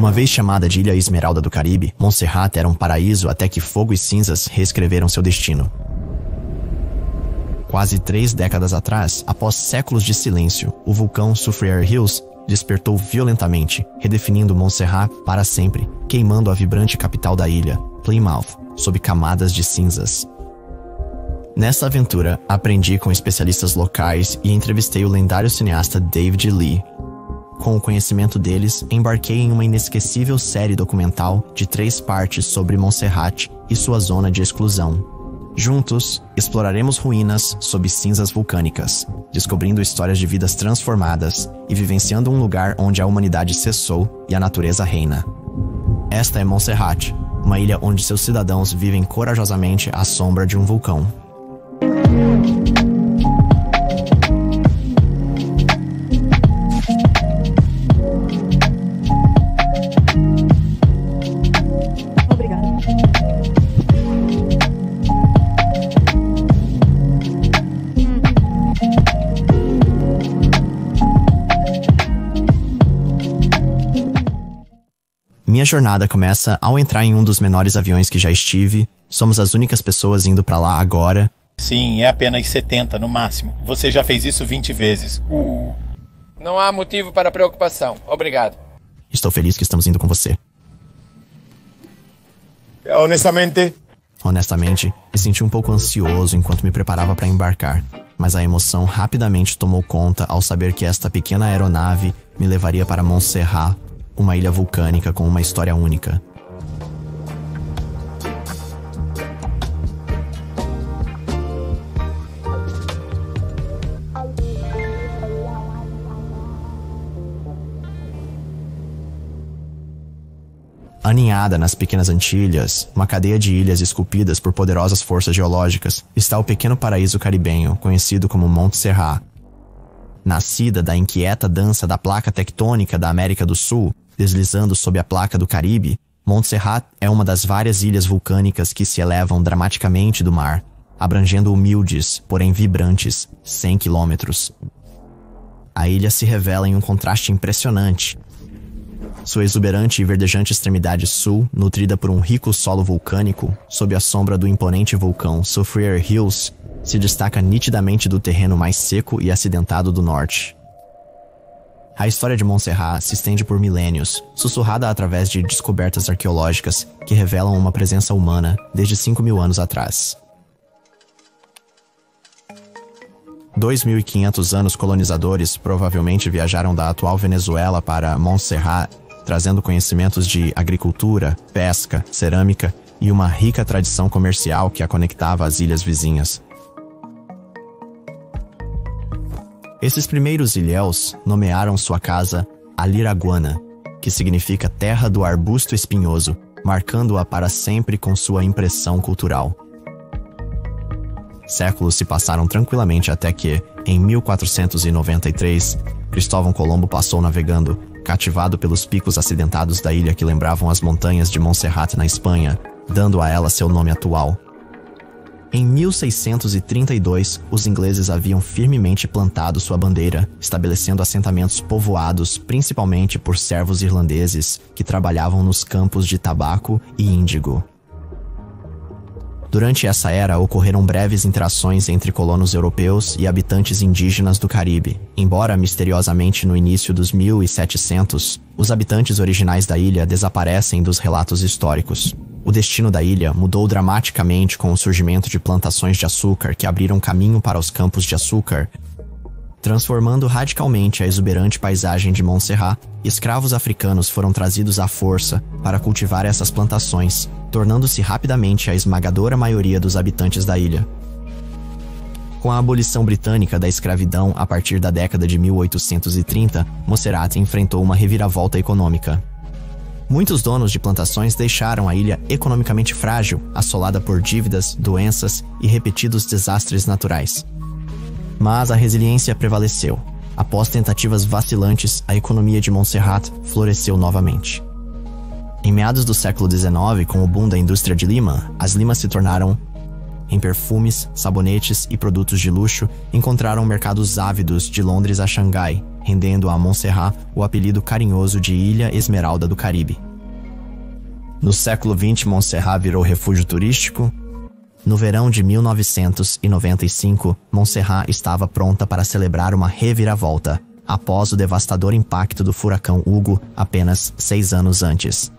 Uma vez chamada de Ilha Esmeralda do Caribe, Montserrat era um paraíso até que fogo e cinzas reescreveram seu destino. Quase 3 décadas atrás, após séculos de silêncio, o vulcão Soufriere Hills despertou violentamente, redefinindo Montserrat para sempre, queimando a vibrante capital da ilha, Plymouth, sob camadas de cinzas. Nessa aventura, aprendi com especialistas locais e entrevistei o lendário cineasta David Lee. Com o conhecimento deles, embarquei em uma inesquecível série documental de 3 partes sobre Montserrat e sua zona de exclusão. Juntos, exploraremos ruínas sob cinzas vulcânicas, descobrindo histórias de vidas transformadas e vivenciando um lugar onde a humanidade cessou e a natureza reina. Esta é Montserrat, uma ilha onde seus cidadãos vivem corajosamente à sombra de um vulcão. Minha jornada começa ao entrar em um dos menores aviões que já estive. Somos as únicas pessoas indo pra lá agora. Sim, é apenas 70 no máximo. Você já fez isso 20 vezes. Não há motivo para preocupação. Obrigado. Estou feliz que estamos indo com você. Honestamente, me senti um pouco ansioso enquanto me preparava para embarcar. Mas a emoção rapidamente tomou conta ao saber que esta pequena aeronave me levaria para Montserrat, uma ilha vulcânica com uma história única. Aninhada nas Pequenas Antilhas, uma cadeia de ilhas esculpidas por poderosas forças geológicas, está o pequeno paraíso caribenho, conhecido como Montserrat. Nascida da inquieta dança da placa tectônica da América do Sul, deslizando sob a placa do Caribe, Montserrat é uma das várias ilhas vulcânicas que se elevam dramaticamente do mar, abrangendo humildes, porém vibrantes, 100 quilômetros. A ilha se revela em um contraste impressionante. Sua exuberante e verdejante extremidade sul, nutrida por um rico solo vulcânico, sob a sombra do imponente vulcão Soufriere Hills, se destaca nitidamente do terreno mais seco e acidentado do norte. A história de Montserrat se estende por milênios, sussurrada através de descobertas arqueológicas que revelam uma presença humana desde 5.000 anos atrás. 2.500 anos colonizadores provavelmente viajaram da atual Venezuela para Montserrat, trazendo conhecimentos de agricultura, pesca, cerâmica e uma rica tradição comercial que a conectava às ilhas vizinhas. Esses primeiros ilhéus nomearam sua casa Aliraguana, que significa terra do arbusto espinhoso, marcando-a para sempre com sua impressão cultural. Séculos se passaram tranquilamente até que, em 1493, Cristóvão Colombo passou navegando, cativado pelos picos acidentados da ilha que lembravam as montanhas de Montserrat na Espanha, dando a ela seu nome atual. Em 1632, os ingleses haviam firmemente plantado sua bandeira, estabelecendo assentamentos povoados principalmente por servos irlandeses que trabalhavam nos campos de tabaco e índigo. Durante essa era, ocorreram breves interações entre colonos europeus e habitantes indígenas do Caribe. Embora misteriosamente no início dos 1700, os habitantes originais da ilha desaparecem dos relatos históricos. O destino da ilha mudou dramaticamente com o surgimento de plantações de açúcar que abriram caminho para os campos de açúcar, transformando radicalmente a exuberante paisagem de Montserrat. Escravos africanos foram trazidos à força para cultivar essas plantações, tornando-se rapidamente a esmagadora maioria dos habitantes da ilha. Com a abolição britânica da escravidão a partir da década de 1830, Montserrat enfrentou uma reviravolta econômica. Muitos donos de plantações deixaram a ilha economicamente frágil, assolada por dívidas, doenças e repetidos desastres naturais. Mas a resiliência prevaleceu. Após tentativas vacilantes, a economia de Montserrat floresceu novamente. Em meados do século XIX, com o boom da indústria de lima, as limas se tornaram em perfumes, sabonetes e produtos de luxo, encontraram mercados ávidos de Londres a Xangai, rendendo a Montserrat o apelido carinhoso de Ilha Esmeralda do Caribe. No século XX, Montserrat virou refúgio turístico. No verão de 1995, Montserrat estava pronta para celebrar uma reviravolta, após o devastador impacto do furacão Hugo apenas 6 anos antes.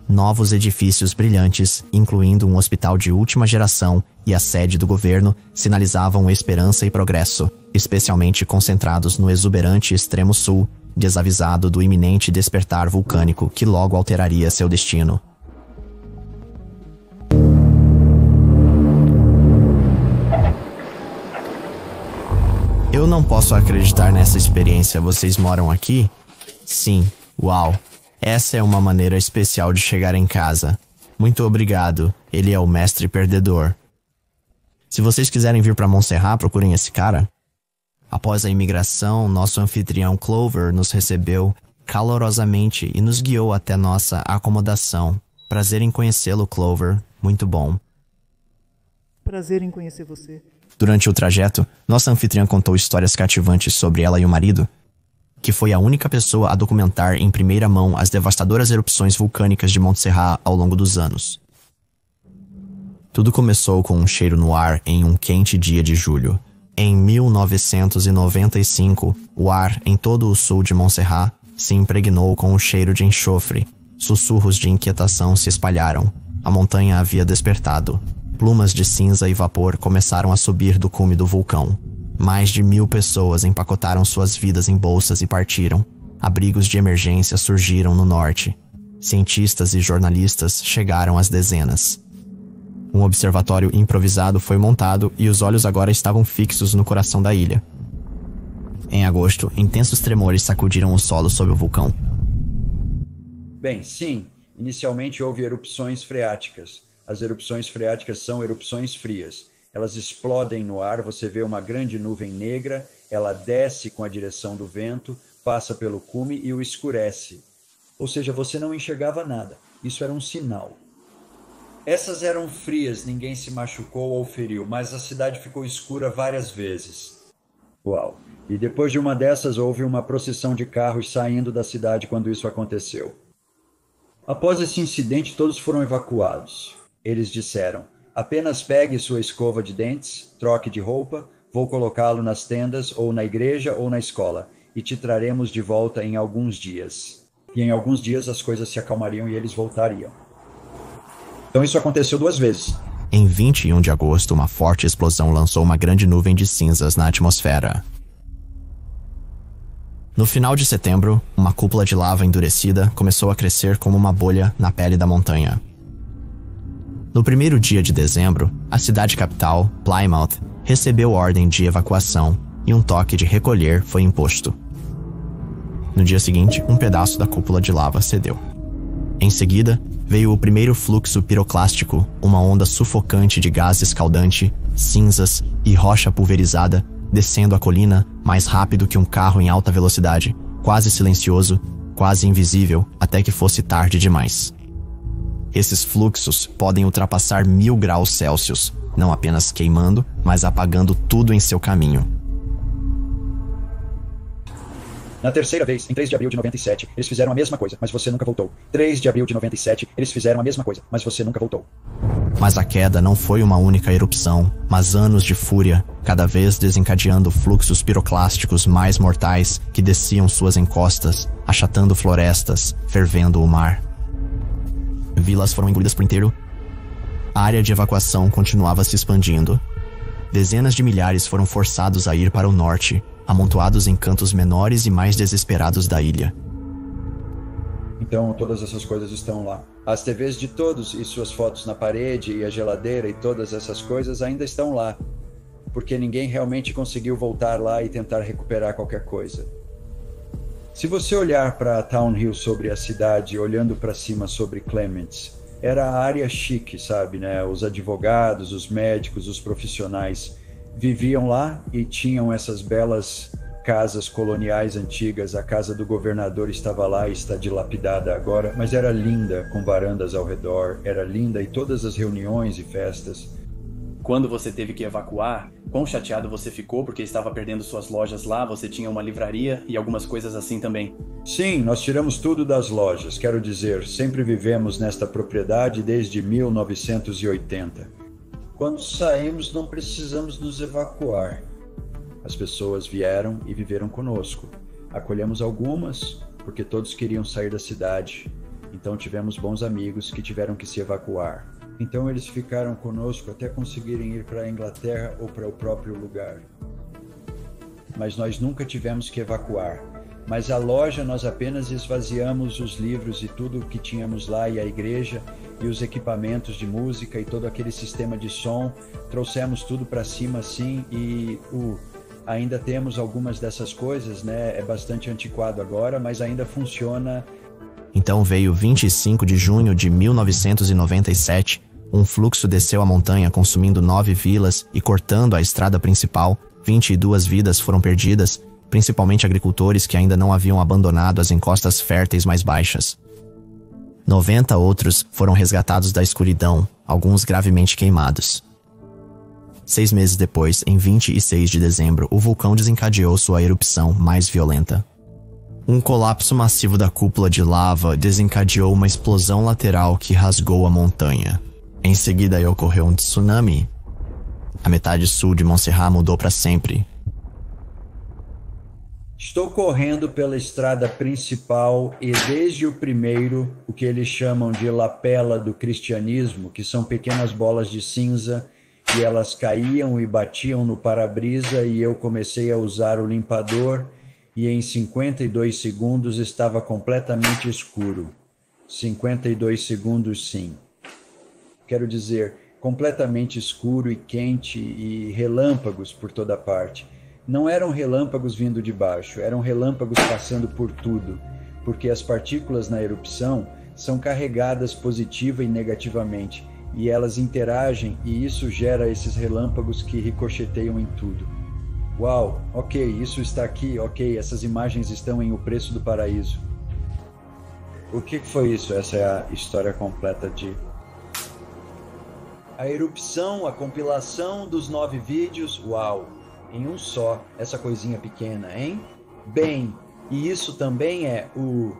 Novos edifícios brilhantes, incluindo um hospital de última geração e a sede do governo, sinalizavam esperança e progresso, especialmente concentrados no exuberante extremo sul, desavisado do iminente despertar vulcânico que logo alteraria seu destino. Eu não posso acreditar nessa experiência. Vocês moram aqui? Sim. Uau. Essa é uma maneira especial de chegar em casa. Muito obrigado. Ele é o mestre perdedor. Se vocês quiserem vir para Montserrat, procurem esse cara. Após a imigração, nosso anfitrião Clover nos recebeu calorosamente e nos guiou até nossa acomodação. Prazer em conhecê-lo, Clover. Muito bom. Prazer em conhecer você. Durante o trajeto, nossa anfitriã contou histórias cativantes sobre ela e o marido, que foi a única pessoa a documentar em primeira mão as devastadoras erupções vulcânicas de Montserrat ao longo dos anos. Tudo começou com um cheiro no ar em um quente dia de julho. Em 1995, o ar em todo o sul de Montserrat se impregnou com o cheiro de enxofre. Sussurros de inquietação se espalharam. A montanha havia despertado. Plumas de cinza e vapor começaram a subir do cume do vulcão. Mais de 1000 pessoas empacotaram suas vidas em bolsas e partiram. Abrigos de emergência surgiram no norte. Cientistas e jornalistas chegaram às dezenas. Um observatório improvisado foi montado e os olhos agora estavam fixos no coração da ilha. Em agosto, intensos tremores sacudiram o solo sob o vulcão. Bem, sim. Inicialmente houve erupções freáticas. As erupções freáticas são erupções frias. Elas explodem no ar, você vê uma grande nuvem negra, ela desce com a direção do vento, passa pelo cume e o escurece. Ou seja, você não enxergava nada. Isso era um sinal. Essas eram frias, ninguém se machucou ou feriu, mas a cidade ficou escura várias vezes. Uau! E depois de uma dessas houve uma procissão de carros saindo da cidade quando isso aconteceu. Após esse incidente, todos foram evacuados. Eles disseram: apenas pegue sua escova de dentes, troque de roupa, vou colocá-lo nas tendas, ou na igreja, ou na escola, e te traremos de volta em alguns dias. E em alguns dias as coisas se acalmariam e eles voltariam. Então isso aconteceu 2 vezes. Em 21 de agosto, uma forte explosão lançou uma grande nuvem de cinzas na atmosfera. No final de setembro, uma cúpula de lava endurecida começou a crescer como uma bolha na pele da montanha. No primeiro dia de dezembro, a cidade capital, Plymouth, recebeu ordem de evacuação e um toque de recolher foi imposto. No dia seguinte, um pedaço da cúpula de lava cedeu. Em seguida, veio o primeiro fluxo piroclástico, uma onda sufocante de gás escaldante, cinzas e rocha pulverizada, descendo a colina mais rápido que um carro em alta velocidade, quase silencioso, quase invisível, até que fosse tarde demais. Esses fluxos podem ultrapassar 1000 graus Celsius, não apenas queimando, mas apagando tudo em seu caminho. Na terceira vez, em 3 de abril de 97, eles fizeram a mesma coisa, mas você nunca voltou. 3 de abril de 97, eles fizeram a mesma coisa, mas você nunca voltou. Mas a queda não foi uma única erupção, mas anos de fúria, cada vez desencadeando fluxos piroclásticos mais mortais que desciam suas encostas, achatando florestas, fervendo o mar. Vilas foram engolidas por inteiro. A área de evacuação continuava se expandindo. Dezenas de milhares foram forçados a ir para o norte, amontoados em cantos menores e mais desesperados da ilha. Então todas essas coisas estão lá. As TVs de todos e suas fotos na parede e a geladeira e todas essas coisas ainda estão lá, porque ninguém realmente conseguiu voltar lá e tentar recuperar qualquer coisa. Se você olhar para Town Hill sobre a cidade, olhando para cima sobre Clements, era a área chique, sabe, né? Os advogados, os médicos, os profissionais viviam lá e tinham essas belas casas coloniais antigas. A casa do governador estava lá e está dilapidada agora, mas era linda, com varandas ao redor, era linda, e todas as reuniões e festas. Quando você teve que evacuar, quão chateado você ficou porque estava perdendo suas lojas lá, você tinha uma livraria e algumas coisas assim também? Sim, nós tiramos tudo das lojas. Quero dizer, sempre vivemos nesta propriedade desde 1980. Quando saímos, não precisamos nos evacuar. As pessoas vieram e viveram conosco. Acolhemos algumas, porque todos queriam sair da cidade. Então tivemos bons amigos que tiveram que se evacuar. Então eles ficaram conosco até conseguirem ir para a Inglaterra ou para o próprio lugar. Mas nós nunca tivemos que evacuar. Mas a loja nós apenas esvaziamos os livros e tudo o que tínhamos lá, e a igreja e os equipamentos de música e todo aquele sistema de som. Trouxemos tudo para cima assim e ainda temos algumas dessas coisas, né? É bastante antiquado agora, mas ainda funciona. Então veio 25 de junho de 1997, um fluxo desceu a montanha consumindo 9 vilas e cortando a estrada principal. 22 vidas foram perdidas, principalmente agricultores que ainda não haviam abandonado as encostas férteis mais baixas. 90 outros foram resgatados da escuridão, alguns gravemente queimados. 6 meses depois, em 26 de dezembro, o vulcão desencadeou sua erupção mais violenta. Um colapso massivo da cúpula de lava desencadeou uma explosão lateral que rasgou a montanha. Em seguida ocorreu um tsunami. A metade sul de Montserrat mudou para sempre. Estou correndo pela estrada principal e desde o primeiro, o que eles chamam de lapela do cristianismo, que são pequenas bolas de cinza, e elas caíam e batiam no para-brisa, e eu comecei a usar o limpador e em 52 segundos estava completamente escuro. 52 segundos, sim. Quero dizer, completamente escuro e quente e relâmpagos por toda parte. Não eram relâmpagos vindo de baixo, eram relâmpagos passando por tudo, porque as partículas na erupção são carregadas positiva e negativamente, e elas interagem e isso gera esses relâmpagos que ricocheteiam em tudo. Uau, ok, isso está aqui, ok, essas imagens estão em O Preço do Paraíso. O que foi isso? Essa é a história completa de... A erupção, a compilação dos 9 vídeos, uau, em um só, essa coisinha pequena, hein? Bem, e isso também é um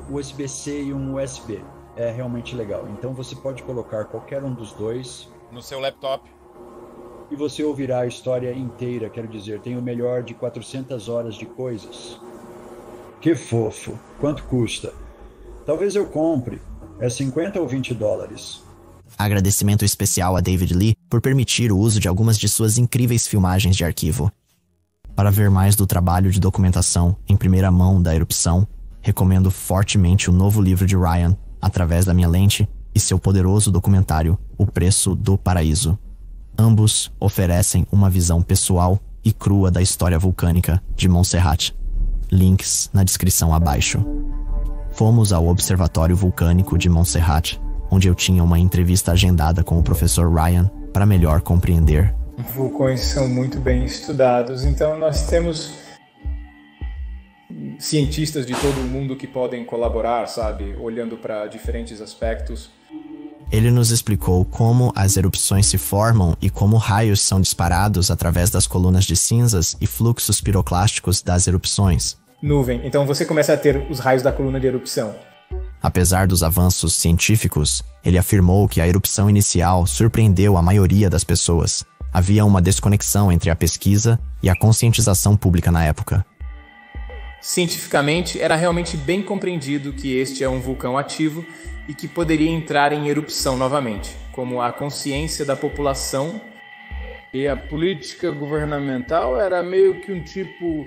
USB-C e um USB. É realmente legal. Então você pode colocar qualquer um dos dois no seu laptop e você ouvirá a história inteira. Quero dizer, tem o melhor de 400 horas de coisas. Que fofo. Quanto custa? Talvez eu compre. É 50 ou 20 dólares. Agradecimento especial a David Lee por permitir o uso de algumas de suas incríveis filmagens de arquivo. Para ver mais do trabalho de documentação em primeira mão da erupção, recomendo fortemente o novo livro de Ryan, Através da Minha Lente, e seu poderoso documentário, O Preço do Paraíso. Ambos oferecem uma visão pessoal e crua da história vulcânica de Montserrat. Links na descrição abaixo. Fomos ao Observatório Vulcânico de Montserrat, onde eu tinha uma entrevista agendada com o professor Ryan para melhor compreender. Vulcões são muito bem estudados, então nós temos cientistas de todo o mundo que podem colaborar, sabe? Olhando para diferentes aspectos. Ele nos explicou como as erupções se formam e como raios são disparados através das colunas de cinzas e fluxos piroclásticos das erupções. Nuvem. Então você começa a ter os raios da coluna de erupção. Apesar dos avanços científicos, ele afirmou que a erupção inicial surpreendeu a maioria das pessoas. Havia uma desconexão entre a pesquisa e a conscientização pública na época. Cientificamente, era realmente bem compreendido que este é um vulcão ativo e que poderia entrar em erupção novamente, como a consciência da população. E a política governamental era meio que um tipo...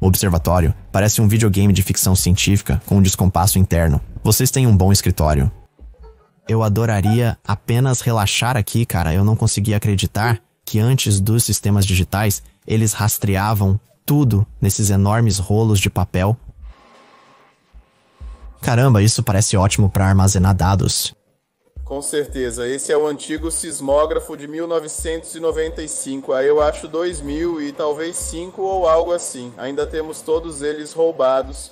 O observatório parece um videogame de ficção científica com um descompasso interno. Vocês têm um bom escritório. Eu adoraria apenas relaxar aqui, cara. Eu não conseguia acreditar que antes dos sistemas digitais, eles rastreavam tudo nesses enormes rolos de papel. Caramba, isso parece ótimo para armazenar dados. Com certeza, esse é o antigo sismógrafo de 1995, aí eu acho 2000 e talvez 5 ou algo assim. Ainda temos todos eles roubados.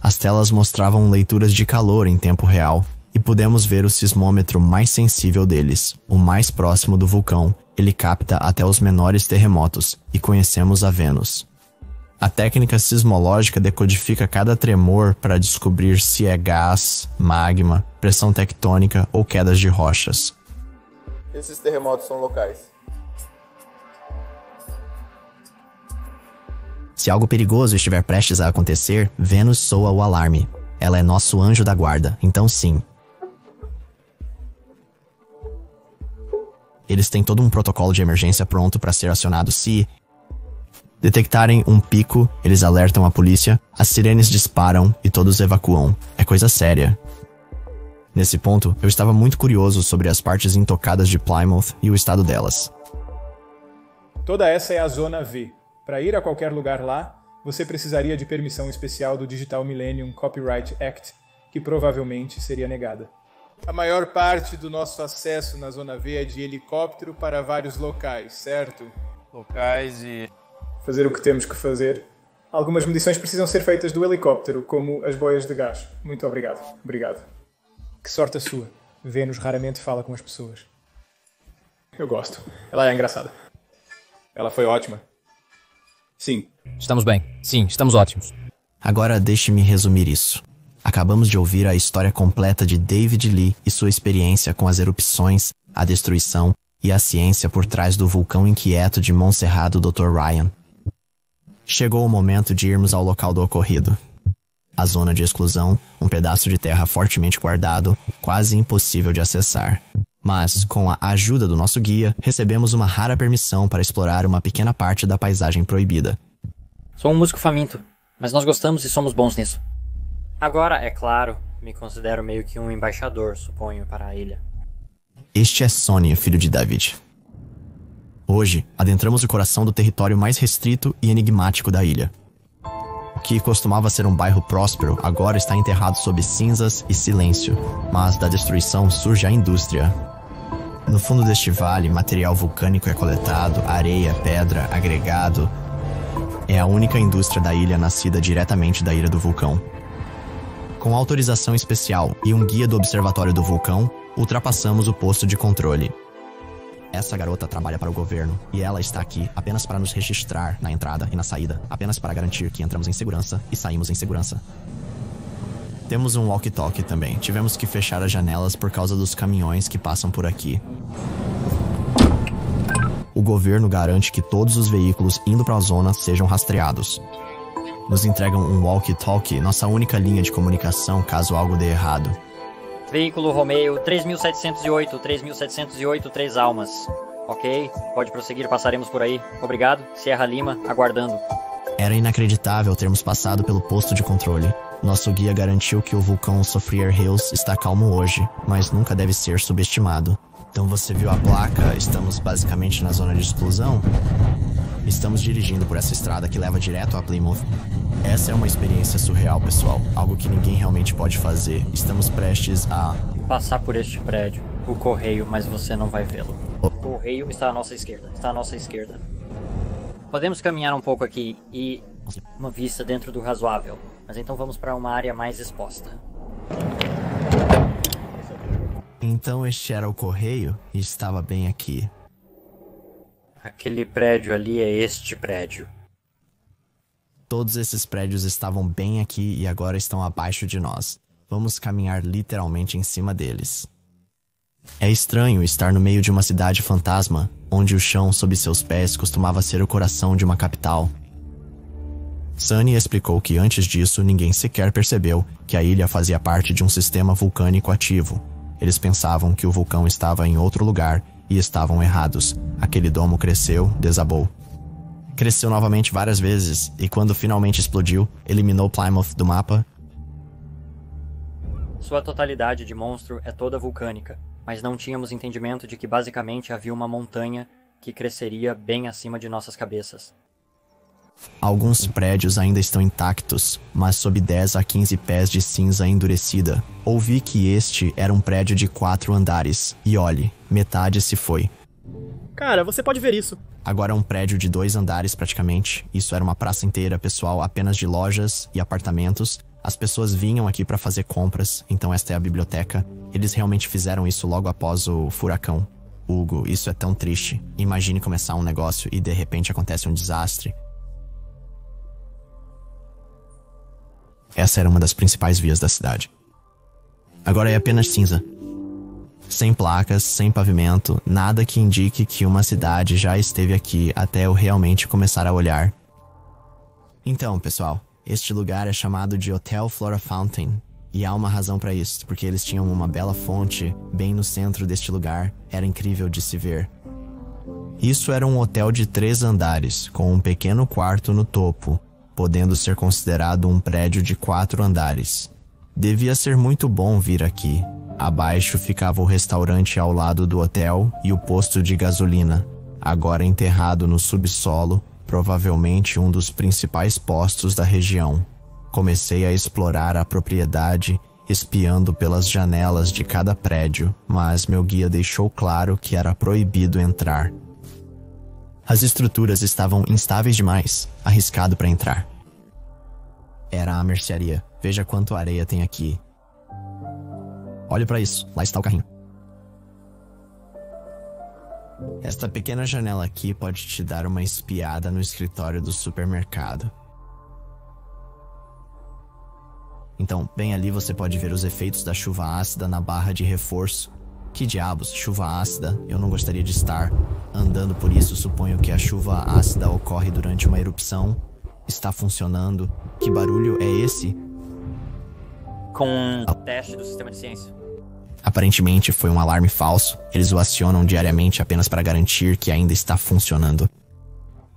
As telas mostravam leituras de calor em tempo real, e pudemos ver o sismômetro mais sensível deles, o mais próximo do vulcão. Ele capta até os menores terremotos, e conhecemos a Vênus. A técnica sismológica decodifica cada tremor para descobrir se é gás, magma, pressão tectônica ou quedas de rochas. Esses terremotos são locais. Se algo perigoso estiver prestes a acontecer, Vênus soa o alarme. Ela é nosso anjo da guarda, então sim. Eles têm todo um protocolo de emergência pronto para ser acionado se detectarem um pico, eles alertam a polícia, as sirenes disparam e todos evacuam. É coisa séria. Nesse ponto, eu estava muito curioso sobre as partes intocadas de Plymouth e o estado delas. Toda essa é a Zona V. Para ir a qualquer lugar lá, você precisaria de permissão especial do Digital Millennium Copyright Act, que provavelmente seria negada. A maior parte do nosso acesso na Zona V é de helicóptero para vários locais, certo? Locais e... Fazer o que temos que fazer. Algumas medições precisam ser feitas do helicóptero, como as boias de gás. Muito obrigado. Obrigado. Que sorte a sua. Vênus raramente fala com as pessoas. Eu gosto. Ela é engraçada. Ela foi ótima. Sim. Estamos bem. Sim, estamos ótimos. Agora deixe-me resumir isso. Acabamos de ouvir a história completa de David Lee e sua experiência com as erupções, a destruição e a ciência por trás do vulcão inquieto de Montserrat do Dr. Ryan. Chegou o momento de irmos ao local do ocorrido. A zona de exclusão, um pedaço de terra fortemente guardado, quase impossível de acessar. Mas, com a ajuda do nosso guia, recebemos uma rara permissão para explorar uma pequena parte da paisagem proibida. Sou um músico faminto, mas nós gostamos e somos bons nisso. Agora, é claro, me considero meio que um embaixador, suponho, para a ilha. Este é Sonny, filho de David. Hoje, adentramos o coração do território mais restrito e enigmático da ilha. O que costumava ser um bairro próspero, agora está enterrado sob cinzas e silêncio, mas da destruição surge a indústria. No fundo deste vale, material vulcânico é coletado, areia, pedra, agregado. É a única indústria da ilha nascida diretamente da ilha do vulcão. Com autorização especial e um guia do observatório do vulcão, ultrapassamos o posto de controle. Essa garota trabalha para o governo e ela está aqui apenas para nos registrar na entrada e na saída, apenas para garantir que entramos em segurança e saímos em segurança. Temos um walkie-talkie também. Tivemos que fechar as janelas por causa dos caminhões que passam por aqui. O governo garante que todos os veículos indo para a zona sejam rastreados. Nos entregam um walkie-talkie, nossa única linha de comunicação caso algo dê errado. Veículo Romeo 3708, 3 almas. Ok, pode prosseguir, passaremos por aí. Obrigado, Sierra Lima, aguardando. Era inacreditável termos passado pelo posto de controle. Nosso guia garantiu que o vulcão Soufriere Hills está calmo hoje, mas nunca deve ser subestimado. Então você viu a placa, estamos basicamente na zona de exclusão? Estamos dirigindo por essa estrada que leva direto a Plymouth. Essa é uma experiência surreal, pessoal. Algo que ninguém realmente pode fazer. Estamos prestes a... passar por este prédio. O correio, mas você não vai vê-lo. O correio está à nossa esquerda. Está à nossa esquerda. Podemos caminhar um pouco aqui e... uma vista dentro do razoável. Mas então vamos para uma área mais exposta. Então este era o correio e estava bem aqui. Aquele prédio ali é este prédio. Todos esses prédios estavam bem aqui e agora estão abaixo de nós. Vamos caminhar literalmente em cima deles. É estranho estar no meio de uma cidade fantasma, onde o chão sob seus pés costumava ser o coração de uma capital. Sunny explicou que antes disso ninguém sequer percebeu que a ilha fazia parte de um sistema vulcânico ativo. Eles pensavam que o vulcão estava em outro lugar e estavam errados. Aquele domo cresceu, desabou. Cresceu novamente várias vezes e quando finalmente explodiu, eliminou Plymouth do mapa. Sua totalidade de monstro é toda vulcânica, mas não tínhamos entendimento de que basicamente havia uma montanha que cresceria bem acima de nossas cabeças. Alguns prédios ainda estão intactos, mas sob 10 a 15 pés de cinza endurecida. Ouvi que este era um prédio de 4 andares, e olhe, metade se foi. Cara, você pode ver isso. Agora é um prédio de 2 andares praticamente. Isso era uma praça inteira, pessoal, apenas de lojas e apartamentos. As pessoas vinham aqui para fazer compras, então esta é a biblioteca. Eles realmente fizeram isso logo após o furacão. Hugo, isso é tão triste. Imagine começar um negócio e de repente acontece um desastre. Essa era uma das principais vias da cidade. Agora é apenas cinza. Sem placas, sem pavimento, nada que indique que uma cidade já esteve aqui até eu realmente começar a olhar. Então, pessoal, este lugar é chamado de Hotel Flora Fountain. E há uma razão para isso, porque eles tinham uma bela fonte bem no centro deste lugar. Era incrível de se ver. Isso era um hotel de 3 andares, com um pequeno quarto no topo, podendo ser considerado um prédio de 4 andares. Devia ser muito bom vir aqui. Abaixo ficava o restaurante ao lado do hotel e o posto de gasolina, agora enterrado no subsolo, provavelmente um dos principais postos da região. Comecei a explorar a propriedade, espiando pelas janelas de cada prédio, mas meu guia deixou claro que era proibido entrar. As estruturas estavam instáveis demais, arriscado para entrar. Era a mercearia. Veja quanto areia tem aqui. Olhe para isso, lá está o carrinho. Esta pequena janela aqui pode te dar uma espiada no escritório do supermercado. Então, bem ali você pode ver os efeitos da chuva ácida na barra de reforço. Que diabos, chuva ácida? Eu não gostaria de estar andando por isso. Suponho que a chuva ácida ocorre durante uma erupção. Está funcionando. Que barulho é esse? Com o teste do sistema de ciência. Aparentemente foi um alarme falso. Eles o acionam diariamente apenas para garantir que ainda está funcionando.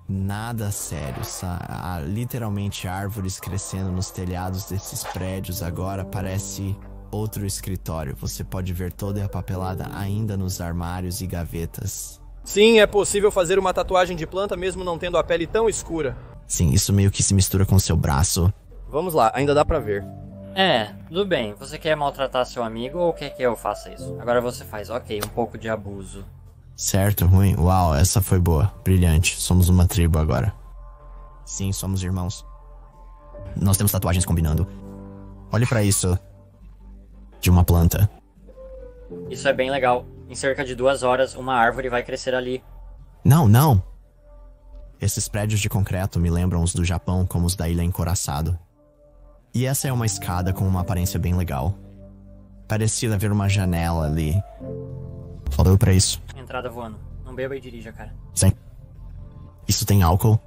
Nada sério, há literalmente árvores crescendo nos telhados desses prédios. Agora parece outro escritório. Você pode ver toda a papelada ainda nos armários e gavetas. Sim, é possível fazer uma tatuagem de planta mesmo não tendo a pele tão escura. Sim, isso meio que se mistura com seu braço. Vamos lá, ainda dá pra ver. Tudo bem. Você quer maltratar seu amigo ou quer que eu faça isso? Agora você faz, ok, um pouco de abuso. Certo, ruim. Uau, essa foi boa. Brilhante. Somos uma tribo agora. Sim, somos irmãos. Nós temos tatuagens combinando. Olhe pra isso. De uma planta. Isso é bem legal. Em cerca de 2 horas, uma árvore vai crescer ali. Não. Esses prédios de concreto me lembram os do Japão, como os da Ilha Encoraçado. E essa é uma escada com uma aparência bem legal. Parecia haver uma janela ali. Olhou pra isso. Entrada voando. Não beba e dirija, cara. Sim. Isso tem álcool?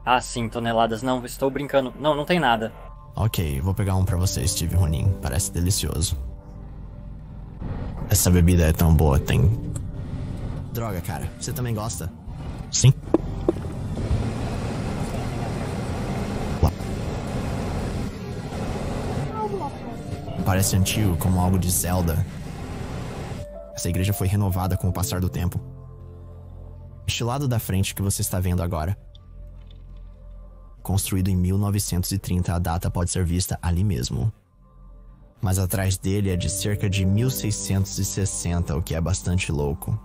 Ah, sim, toneladas. Não, estou brincando. Não tem nada. Ok, vou pegar um pra você, Steve Ronin. Parece delicioso. Essa bebida é tão boa, tem... Droga, cara. Você também gosta? Sim. Parece antigo, como algo de Zelda. Essa igreja foi renovada com o passar do tempo. Este lado da frente que você está vendo agora. Construído em 1930, a data pode ser vista ali mesmo. Mas atrás dele é de cerca de 1660, o que é bastante louco.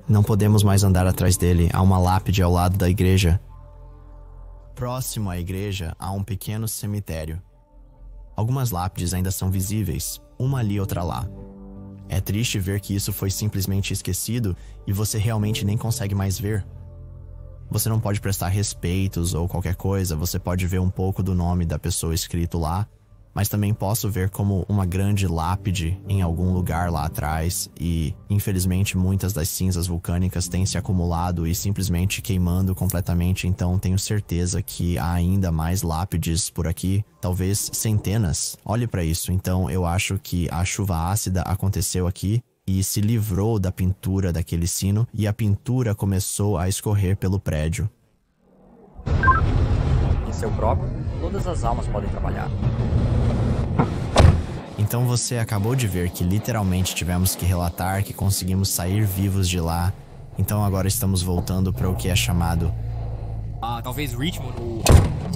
Não podemos mais andar atrás dele, há uma lápide ao lado da igreja. Próximo à igreja, há um pequeno cemitério. Algumas lápides ainda são visíveis, uma ali e outra lá. É triste ver que isso foi simplesmente esquecido e você realmente nem consegue mais ver. Você não pode prestar respeitos ou qualquer coisa, você pode ver um pouco do nome da pessoa escrito lá, mas também posso ver como uma grande lápide em algum lugar lá atrás e, infelizmente, muitas das cinzas vulcânicas têm se acumulado e simplesmente queimando completamente, então tenho certeza que há ainda mais lápides por aqui, talvez centenas. Olhe para isso, então eu acho que a chuva ácida aconteceu aqui e se livrou da pintura daquele sino e a pintura começou a escorrer pelo prédio. Em seu próprio, todas as almas podem trabalhar. Então você acabou de ver que literalmente tivemos que relatar que conseguimos sair vivos de lá. Então agora estamos voltando para o que é chamado... talvez Richmond ou...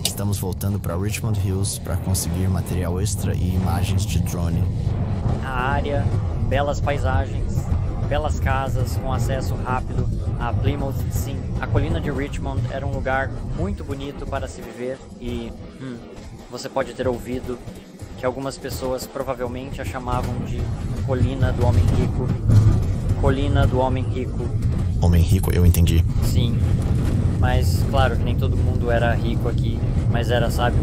Estamos voltando para Richmond Hills para conseguir material extra e imagens de drone. A área, belas paisagens, belas casas com acesso rápido a Plymouth, sim. A colina de Richmond era um lugar muito bonito para se viver e... você pode ter ouvido que algumas pessoas provavelmente a chamavam de Colina do Homem Rico. Colina do Homem Rico. Homem rico, eu entendi. Sim, mas claro que nem todo mundo era rico aqui, mas era, sabe,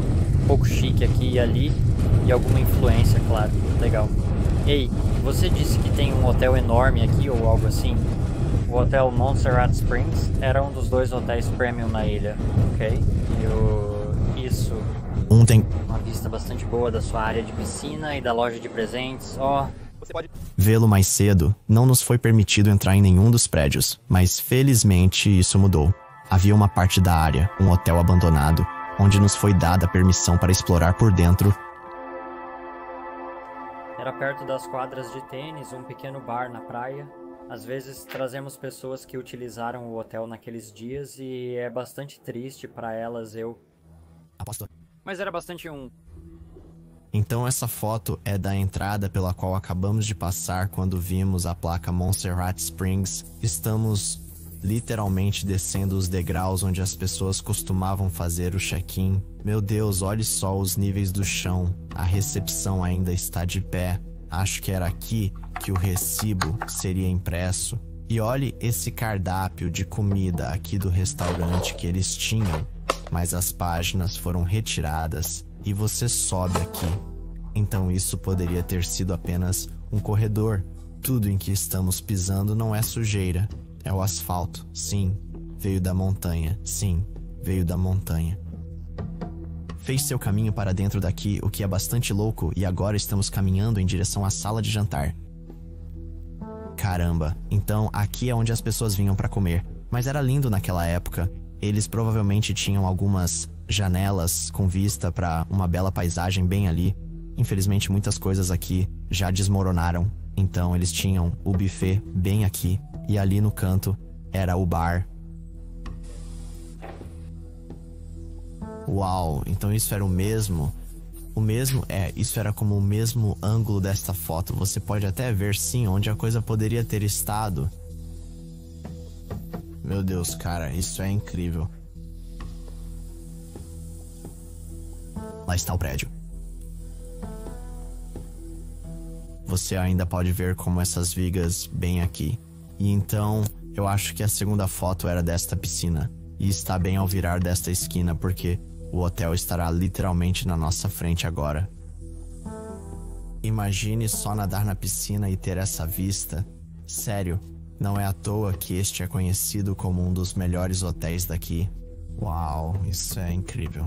um pouco chique aqui e ali, e alguma influência, claro. Legal. Ei, você disse que tem um hotel enorme aqui ou algo assim? O hotel Montserrat Springs era um dos 2 hotéis premium na ilha, ok? Isso. Tem uma vista bastante boa da sua área de piscina e da loja de presentes. Você pode vê-lo mais cedo. Não nos foi permitido entrar em nenhum dos prédios, mas felizmente isso mudou. Havia uma parte da área, um hotel abandonado, onde nos foi dada a permissão para explorar por dentro. Era perto das quadras de tênis, um pequeno bar na praia. Às vezes trazemos pessoas que utilizaram o hotel naqueles dias e é bastante triste para elas, Aposto. Mas era bastante Então essa foto é da entrada pela qual acabamos de passar quando vimos a placa Montserrat Springs. Estamos literalmente descendo os degraus onde as pessoas costumavam fazer o check-in. Meu Deus, olhe só os níveis do chão. A recepção ainda está de pé. Acho que era aqui que o recibo seria impresso. E olhe esse cardápio de comida aqui do restaurante que eles tinham, mas as páginas foram retiradas e você sobe aqui. Então isso poderia ter sido apenas um corredor. Tudo em que estamos pisando não é sujeira, é o asfalto. Sim, veio da montanha. Sim, veio da montanha. Fez seu caminho para dentro daqui, o que é bastante louco, e agora estamos caminhando em direção à sala de jantar. Caramba, então aqui é onde as pessoas vinham para comer. Mas era lindo naquela época. Eles provavelmente tinham algumas janelas com vista para uma bela paisagem bem ali. Infelizmente muitas coisas aqui já desmoronaram. Então eles tinham o buffet bem aqui, e ali no canto era o bar. Uau, então isso era o mesmo? Isso era como o mesmo ângulo desta foto. Você pode até ver sim onde a coisa poderia ter estado. Meu Deus, cara, isso é incrível. Lá está o prédio. Você ainda pode ver como essas vigas bem aqui. E então, eu acho que a segunda foto era desta piscina. E está bem ao virar desta esquina, porque o hotel estará literalmente na nossa frente agora. Imagine só nadar na piscina e ter essa vista. Sério, não é à toa que este é conhecido como um dos melhores hotéis daqui. Uau, isso é incrível.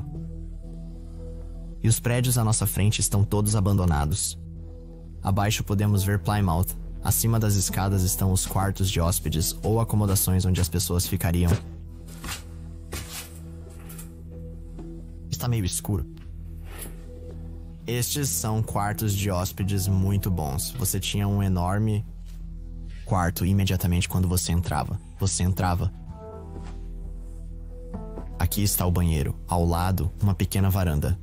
E os prédios à nossa frente estão todos abandonados. Abaixo podemos ver Plymouth. Acima das escadas estão os quartos de hóspedes ou acomodações onde as pessoas ficariam. Está meio escuro. Estes são quartos de hóspedes muito bons. Você tinha um enorme quarto imediatamente quando você entrava. Aqui está o banheiro. Ao lado, uma pequena varanda.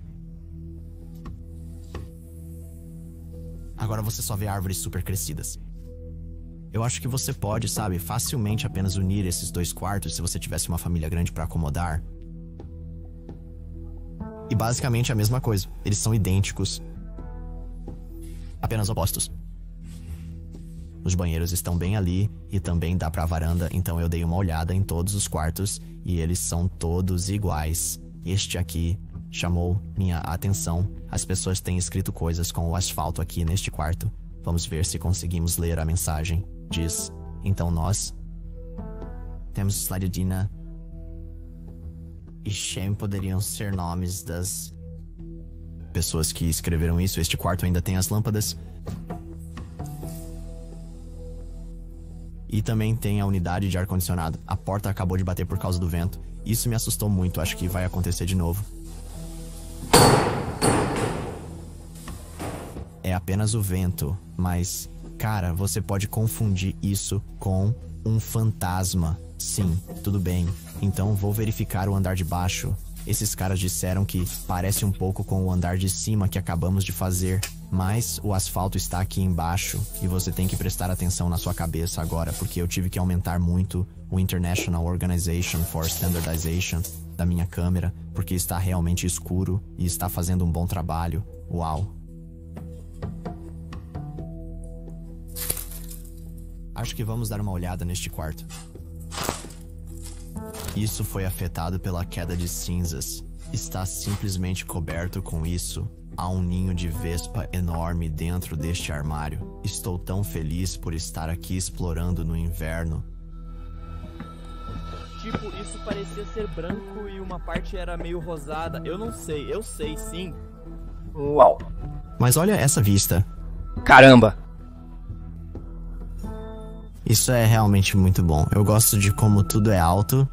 Agora você só vê árvores super crescidas. Eu acho que você pode, sabe, facilmente apenas unir esses 2 quartos se você tivesse uma família grande para acomodar. E basicamente a mesma coisa. Eles são idênticos. Apenas opostos. Os banheiros estão bem ali e também dá pra varanda, então eu dei uma olhada em todos os quartos e eles são todos iguais. Este aqui chamou minha atenção. As pessoas têm escrito coisas com o asfalto aqui neste quarto. Vamos ver se conseguimos ler a mensagem. Diz: então nós temos Slidina e Shem poderiam ser nomes das pessoas que escreveram isso. Este quarto ainda tem as lâmpadas. E também tem a unidade de ar-condicionado. A porta acabou de bater por causa do vento. Isso me assustou muito, acho que vai acontecer de novo. É apenas o vento, mas, cara, você pode confundir isso com um fantasma. Sim, tudo bem. Então vou verificar o andar de baixo. Esses caras disseram que parece um pouco com o andar de cima que acabamos de fazer, mas o asfalto está aqui embaixo e você tem que prestar atenção na sua cabeça agora, porque eu tive que aumentar muito o International Organization for Standardization da minha câmera, porque está realmente escuro e está fazendo um bom trabalho. Uau! Acho que vamos dar uma olhada neste quarto. Isso foi afetado pela queda de cinzas. Está simplesmente coberto com isso. Há um ninho de vespa enorme dentro deste armário. Estou tão feliz por estar aqui explorando no inverno. Tipo, isso parecia ser branco e uma parte era meio rosada. Eu sei sim. Uau. Mas olha essa vista. Caramba. Isso é realmente muito bom. Eu gosto de como tudo é alto.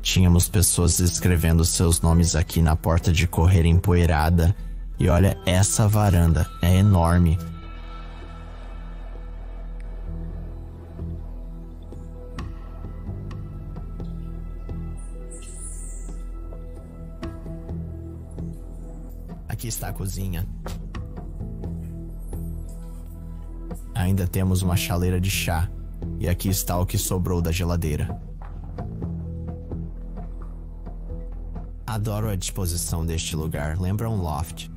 Tínhamos pessoas escrevendo seus nomes aqui na porta de correr empoeirada. E olha, essa varanda é enorme. Aqui está a cozinha. Ainda temos uma chaleira de chá. E aqui está o que sobrou da geladeira. Adoro a disposição deste lugar. Lembra um loft.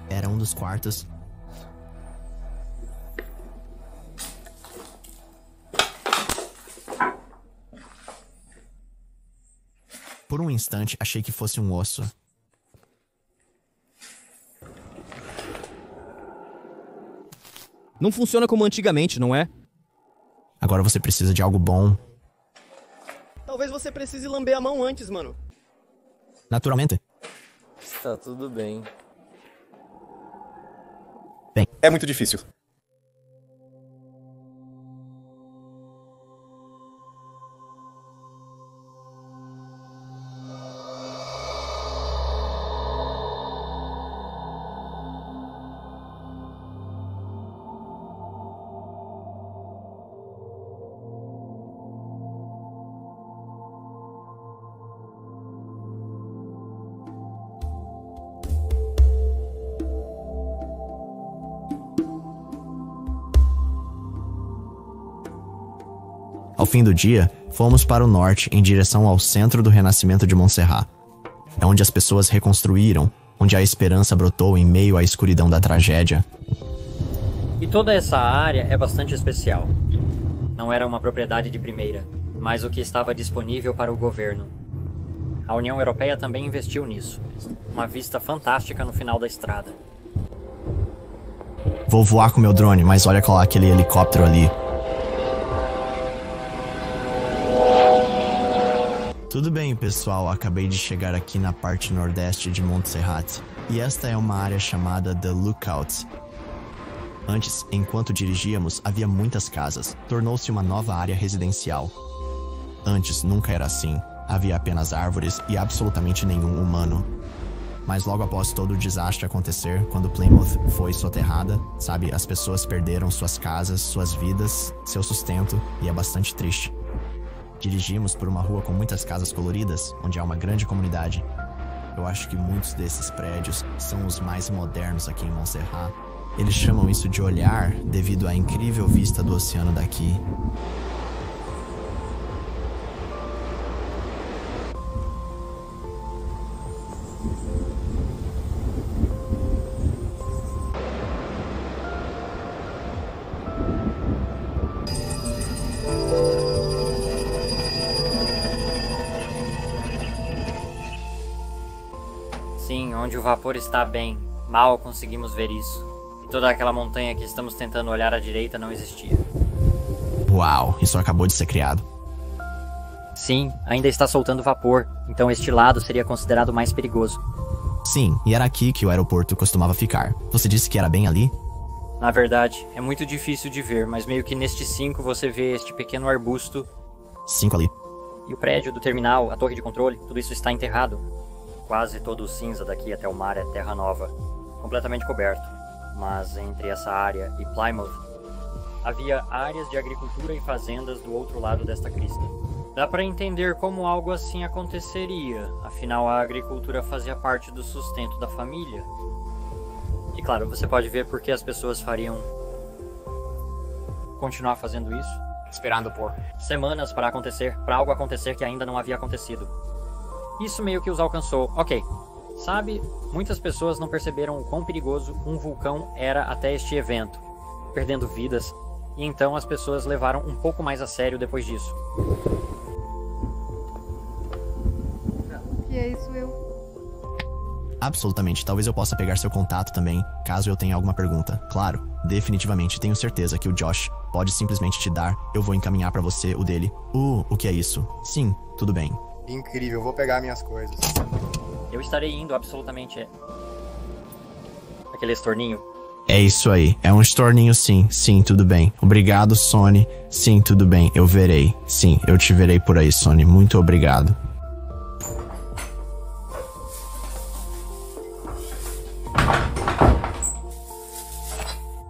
Era um dos quartos. Por um instante, achei que fosse um osso. Não funciona como antigamente, não é? Agora você precisa de algo bom. Talvez você precise lamber a mão antes, mano. Naturalmente. Está tudo bem. Bem. É muito difícil. Ao fim do dia, fomos para o norte em direção ao centro do renascimento de Montserrat. É onde as pessoas reconstruíram, onde a esperança brotou em meio à escuridão da tragédia. E toda essa área é bastante especial. Não era uma propriedade de primeira, mas o que estava disponível para o governo. A União Europeia também investiu nisso. Uma vista fantástica no final da estrada. Vou voar com meu drone, mas olha lá aquele helicóptero ali. Tudo bem, pessoal, acabei de chegar aqui na parte nordeste de Montserrat, e esta é uma área chamada The Lookout. Antes, enquanto dirigíamos, havia muitas casas, tornou-se uma nova área residencial. Antes, nunca era assim, havia apenas árvores e absolutamente nenhum humano. Mas logo após todo o desastre acontecer, quando Plymouth foi soterrada, sabe, as pessoas perderam suas casas, suas vidas, seu sustento, e é bastante triste. Dirigimos por uma rua com muitas casas coloridas, onde há uma grande comunidade. Eu acho que muitos desses prédios são os mais modernos aqui em Montserrat. Eles chamam isso de olhar devido à incrível vista do oceano daqui. Sim, onde o vapor está bem. Mal conseguimos ver isso. E toda aquela montanha que estamos tentando olhar à direita não existia. Uau, isso acabou de ser criado. Sim, ainda está soltando vapor, então este lado seria considerado mais perigoso. Sim, e era aqui que o aeroporto costumava ficar. Você disse que era bem ali? Na verdade, é muito difícil de ver, mas meio que neste 5 você vê este pequeno arbusto. 5 ali. E o prédio do terminal, a torre de controle, tudo isso está enterrado. Quase todo o cinza daqui até o mar é terra nova, completamente coberto. Mas entre essa área e Plymouth, havia áreas de agricultura e fazendas do outro lado desta crista. Dá para entender como algo assim aconteceria, afinal a agricultura fazia parte do sustento da família. E claro, você pode ver por que as pessoas fariam continuar fazendo isso? Esperando por semanas para algo acontecer que ainda não havia acontecido. Isso meio que os alcançou. Ok. Sabe, muitas pessoas não perceberam o quão perigoso um vulcão era até este evento, perdendo vidas, e então as pessoas levaram um pouco mais a sério depois disso. O que é isso, Absolutamente, talvez eu possa pegar seu contato também, caso eu tenha alguma pergunta. Claro, definitivamente, tenho certeza que o Josh pode simplesmente te dar, eu vou encaminhar pra você o dele. O que é isso? Sim, tudo bem. Incrível, vou pegar minhas coisas. Eu estarei indo, absolutamente. Aquele estorninho. É isso aí, é um estorninho sim, tudo bem. Obrigado, Sony. Sim, tudo bem, eu verei. Sim, eu te verei por aí, Sony, muito obrigado.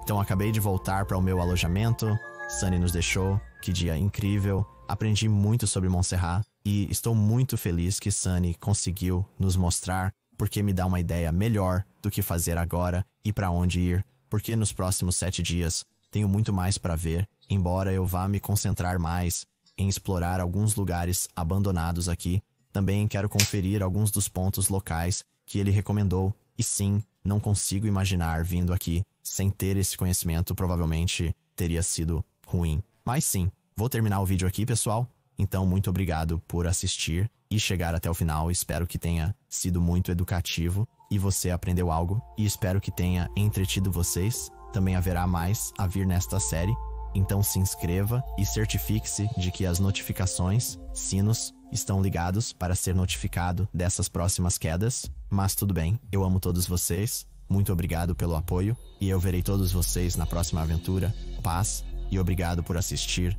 Então acabei de voltar para o meu alojamento, Sunny nos deixou, que dia incrível, aprendi muito sobre Montserrat e estou muito feliz que Sunny conseguiu nos mostrar porque me dá uma ideia melhor do que fazer agora e para onde ir, porque nos próximos 7 dias tenho muito mais para ver, embora eu vá me concentrar mais em explorar alguns lugares abandonados aqui, também quero conferir alguns dos pontos locais que ele recomendou e sim, não consigo imaginar vindo aqui. Sem ter esse conhecimento, provavelmente teria sido ruim. Mas sim, vou terminar o vídeo aqui, pessoal. Então, muito obrigado por assistir e chegar até o final. Espero que tenha sido muito educativo e você aprendeu algo. E espero que tenha entretido vocês. Também haverá mais a vir nesta série. Então se inscreva e certifique-se de que as notificações, sinos, estão ligados para ser notificado dessas próximas quedas. Mas tudo bem, eu amo todos vocês. Muito obrigado pelo apoio, e eu verei todos vocês na próxima aventura. Paz, e obrigado por assistir.